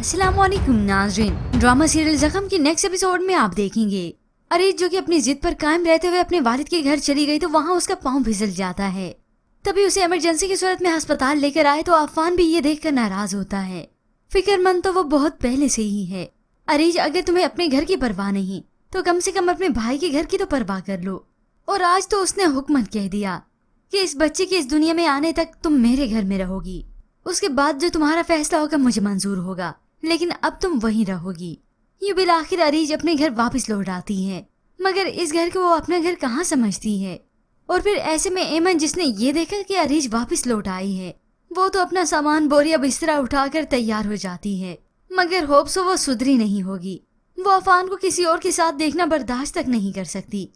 अस्सलाम वालेकुम नाज़रीन, ड्रामा सीरियल जख्म की नेक्स्ट एपिसोड में आप देखेंगे अरीज जो कि अपनी जिद पर कायम रहते हुए अपने वालिद के घर चली गई तो वहाँ उसका पाँव फिसल जाता है। तभी उसे इमरजेंसी की सूरत में अस्पताल लेकर आए तो अफान भी ये देखकर नाराज होता है। फिक्रमंद तो वो बहुत पहले से ही है। अरीज, अगर तुम्हें अपने घर की परवाह नहीं तो कम से कम अपने भाई के घर की तो परवाह कर लो। और आज तो उसने हुक्म कह दिया कि इस बच्चे के इस दुनिया में आने तक तुम मेरे घर में रहोगी। उसके बाद जो तुम्हारा फैसला होगा मुझे मंजूर होगा, लेकिन अब तुम वहीं रहोगी। ये बिल आखिर अरीज अपने घर वापस लौट आती है, मगर इस घर को वो अपना घर कहाँ समझती है। और फिर ऐसे में एमन, जिसने ये देखा कि अरीज वापस लौट आई है, वो तो अपना सामान बोरिया बिस्तरा उठाकर तैयार हो जाती है। मगर होप्स वो सुधरी नहीं होगी। वो अफान को किसी और के साथ देखना बर्दाश्त तक नहीं कर सकती।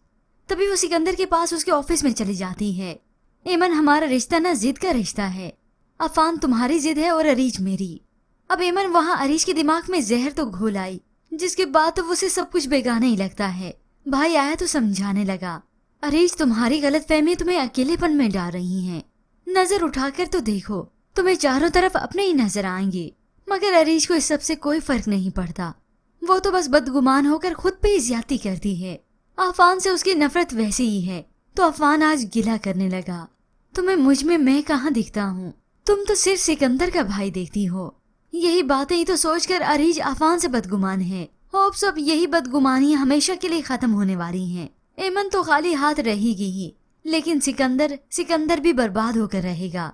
तभी वो सिकंदर के पास उसके ऑफिस में चली जाती है। एमन, हमारा रिश्ता ना जिद का रिश्ता है। अफान तुम्हारी जिद है और अरीज मेरी। अब एमन वहाँ अरीज के दिमाग में जहर तो घोल आई, जिसके बाद तो उसे सब कुछ बेगाना ही लगता है। भाई आया तो समझाने लगा, अरीज तुम्हारी गलतफहमी तुम्हें अकेलेपन में डाल रही हैं। नजर उठाकर तो देखो, तुम्हें चारों तरफ अपने ही नजर आएंगे। मगर अरीज को इस सब से कोई फर्क नहीं पड़ता। वो तो बस बदगुमान होकर खुद पे ही ज्यादती करती है। अफान से उसकी नफरत वैसे ही है। तो अफान आज गिला करने लगा, तुम्हें मुझ में मैं कहाँ दिखता हूँ? तुम तो सिर्फ सिकंदर का भाई देखती हो। यही बातें ही तो सोचकर अरीज अफान से बदगुमान है। होप्स अब यही बदगुमानियां हमेशा के लिए खत्म होने वाली हैं। एमन तो खाली हाथ रहेगी ही, लेकिन सिकंदर भी बर्बाद होकर रहेगा।